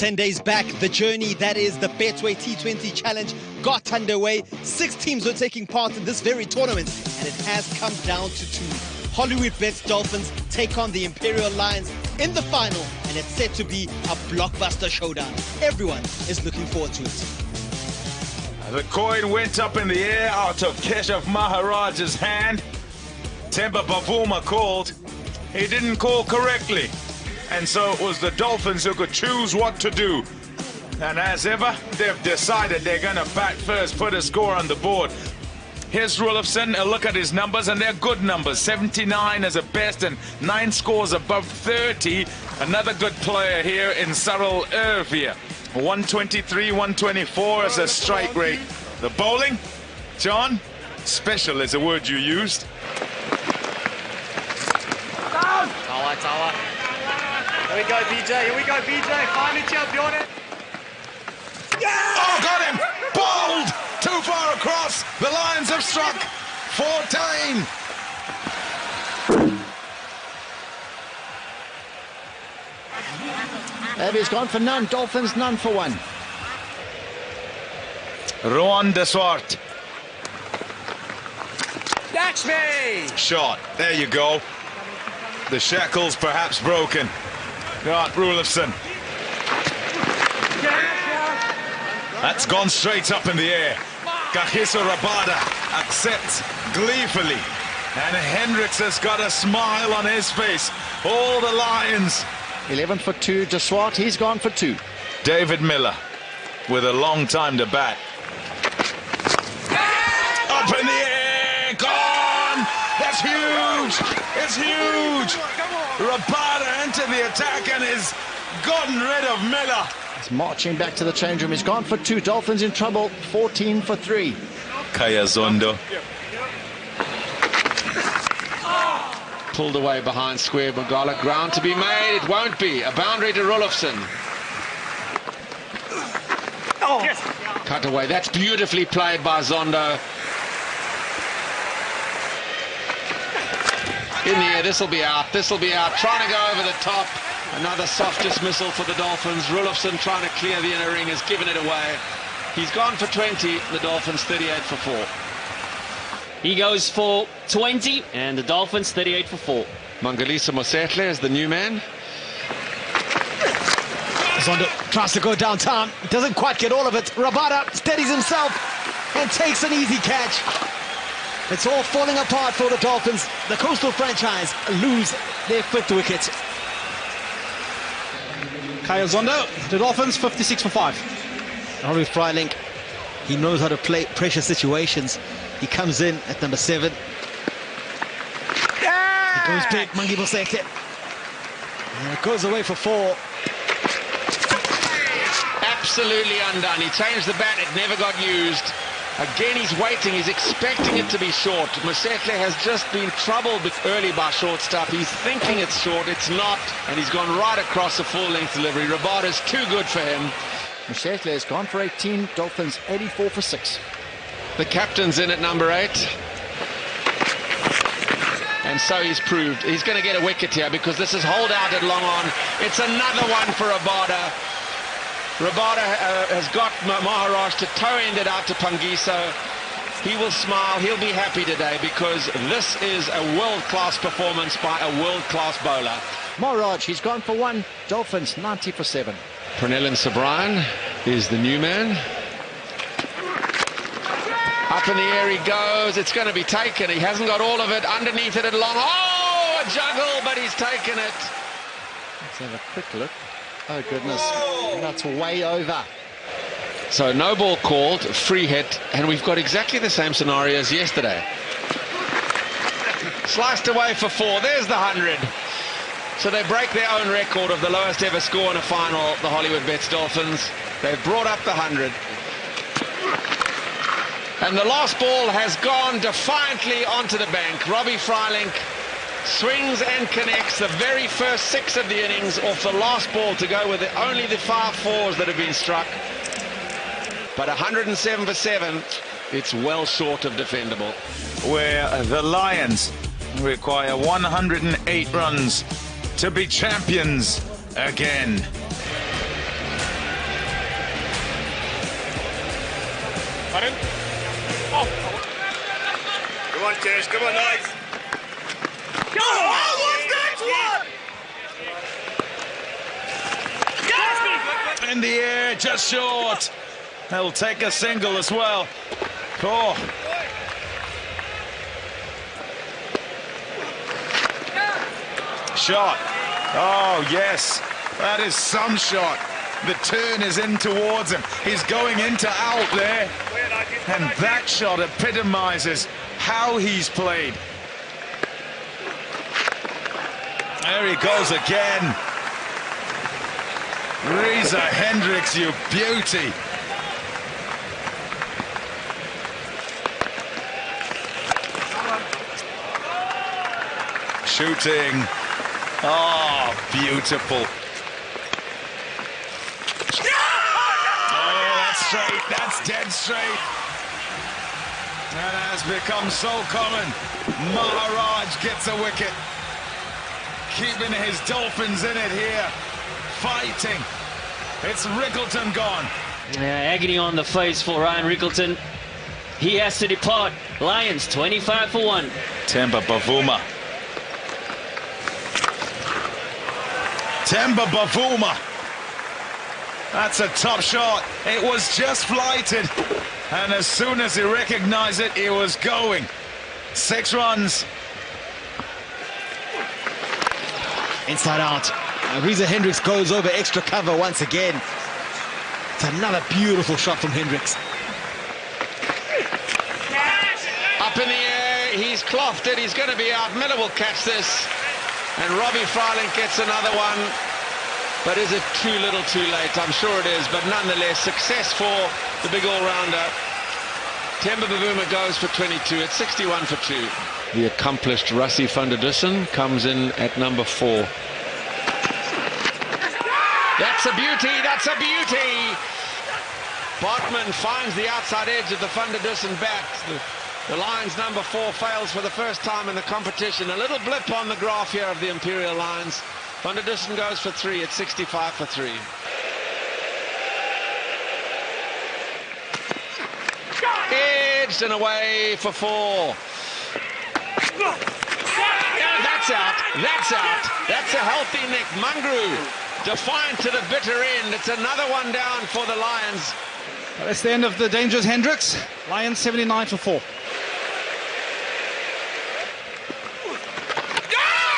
10 days back, the journey that is the Betway T20 Challenge got underway. 6 teams were taking part in this very tournament, and it has come down to 2. Hollywood Bets Dolphins take on the Imperial Lions in the final, and it's set to be a blockbuster showdown. Everyone is looking forward to it. The coin went up in the air out of Keshav Maharaj's hand. Temba Bavuma called. He didn't call correctly. And so it was the Dolphins who could choose what to do. And as ever, they've decided they're going to bat first, put a score on the board. Here's Rolofson, a look at his numbers, and they're good numbers. 79 as a best and 9 scores above 30. Another good player here in Sarul Ervia. 123, 124 as a strike rate. The bowling, John, special is a word you used. Tawa. Here we go, BJ. Here we go, BJ. Finally champion. Oh, got him! Bowled! Too far across. The Lions have struck. 14. Evie's gone for none. Dolphins none for 1. Rohan de Swart. That's me! Shot. There you go. The shackles perhaps broken. Got Rolofson. That's gone straight up in the air. Kagiso Rabada accepts gleefully. And Hendricks has got a smile on his face. All the Lions. 11 for 2. De Swart, he's gone for 2. David Miller with a long time to bat. Up in the air, gone! That's huge! It's huge! Rabada entered the attack and has gotten rid of Miller. He's marching back to the change room. He's gone for 2. Dolphins in trouble. 14 for 3. Kaya Zondo. Pulled away behind square. Magala, ground to be made. It won't be. A boundary to Rolofson. Cut away. That's beautifully played by Zondo. In the air, this will be out. This will be out. Trying to go over the top. Another soft dismissal for the Dolphins. Rolofson trying to clear the inner ring, has given it away. He's gone for 20. The Dolphins 38 for 4. He goes for 20, and the Dolphins 38 for 4. Mangaliswa Mosehle is the new man. Zondo tries to go downtown, doesn't quite get all of it. Rabada steadies himself and takes an easy catch. It's all falling apart for the Dolphins. The Coastal franchise lose their 5th wicket. Kaya Zondo, the Dolphins 56 for 5. Henry Freiling, he knows how to play pressure situations. He comes in at number 7. It goes big, Mangi Mosehle. And it goes away for 4. Absolutely undone. He changed the bat, it never got used. Again, he's waiting, he's expecting it to be short. Mosehle has just been troubled early by shortstop. He's thinking it's short, it's not, and he's gone right across a full-length delivery. Rabada's too good for him. Mosehle has gone for 18. Dolphins 84 for 6. The captain's in at number 8. And so he's proved he's going to get a wicket here because this is hold out at long on. It's another one for Rabada. Rabada has got Maharaj to toe-end it out to Pangiso. He will smile, he'll be happy today because this is a world-class performance by a world-class bowler. Maharaj, he's gone for 1. Dolphins 90 for 7. Pranellan Sabrayan is the new man. Up in the air he goes, it's going to be taken. He hasn't got all of it, underneath it at long. Oh, a juggle, but he's taken it. Let's have a quick look. Oh, goodness. That's way over. So no ball called, free hit, and we've got exactly the same scenario as yesterday. Sliced away for 4. There's the 100. So they break their own record of the lowest ever score in a final, the Hollywood Bets Dolphins. They've brought up the 100. And the last ball has gone defiantly onto the bank. Robbie Freiling swings and connects the very first 6 of the innings off the last ball to go with only the 5 fours that have been struck. But 107 for 7, it's well short of defendable. Where the Lions require 108 runs to be champions again. Pardon? Oh. Come on, Tish. Come on, nice. In the air, just short. He'll take a single as well. Oh. Shot. Oh, yes. That is some shot. The turn is in towards him. He's going into out there. And that shot epitomizes how he's played. There he goes again. Reza Hendricks, you beauty. Shooting. Oh, beautiful. Oh, that's straight. That's dead straight. That has become so common. Maharaj gets a wicket. Keeping his Dolphins in it here. Fighting. It's Rickleton gone. Yeah, agony on the face for Ryan Rickleton. He has to depart. Lions 25 for 1. Temba Bavuma. Temba Bavuma. That's a top shot. It was just flighted. And as soon as he recognized it, he was going. 6 runs. Inside out. Reza Hendricks goes over extra cover once again. It's another beautiful shot from Hendricks. Up in the air, he's clothed it, he's going to be out. Miller will catch this. And Robbie Fryling gets another one. But is it too little too late? I'm sure it is, but nonetheless, success for the big all-rounder. Temba Bavuma goes for 22. It's 61 for 2. The accomplished Rassie van der Dussen comes in at number 4. That's a beauty, that's a beauty! Bartman finds the outside edge of the van der Dussen bat. The Lions number 4 fails for the first time in the competition. A little blip on the graph here of the Imperial Lions. Van der Dussen goes for 3. It's 65 for 3. Edged and away for 4. That's out. That's out. That's a healthy Nick Mungru. Defiant to the bitter end. It's another one down for the Lions. That's the end of the dangerous Hendricks. Lions 79 for 4.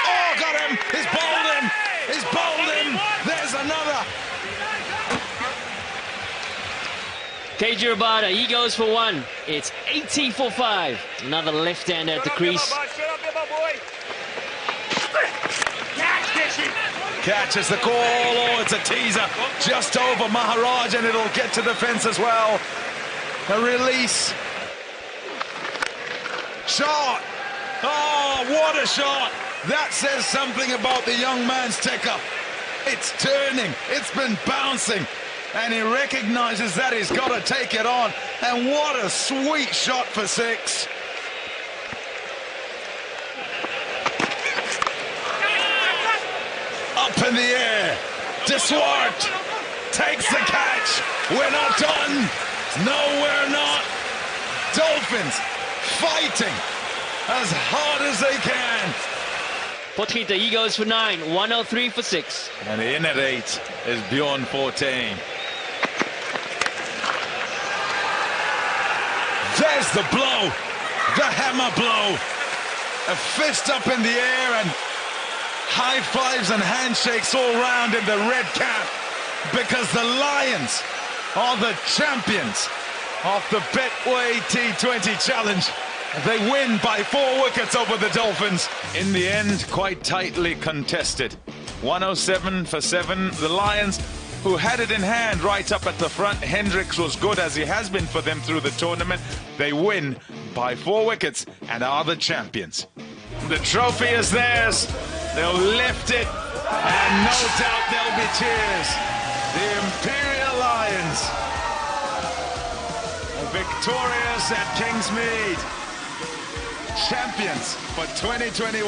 Oh, got him. He's bowled him. He's bowled him. There's another. KJ Rabada, he goes for 1. It's 80 for 5. Another left-hander at the crease. Catches the call. Oh, it's a teaser just over Maharaj, and it'll get to the fence as well. A release. Shot. Oh, what a shot. That says something about the young man's taker. It's turning. It's been bouncing. And he recognizes that he's got to take it on. And what a sweet shot for 6. Up in the air. De Swart takes the catch. We're not done. No, we're not. Dolphins fighting as hard as they can. Potgieter, he goes for 9. 103 for 6. And in at 8 is Bjorn 14. There's the blow. The hammer blow. A fist up in the air and high fives and handshakes all round in the red cap, because the Lions are the champions of the Betway T20 Challenge. They win by 4 wickets over the Dolphins. In the end, quite tightly contested. 107 for 7. The Lions, who had it in hand right up at the front. Hendricks was good, as he has been for them through the tournament. They win by 4 wickets and are the champions. The trophy is theirs. They'll lift it, and no doubt there'll be cheers. The Imperial Lions are victorious at Kingsmead. Champions for 2021.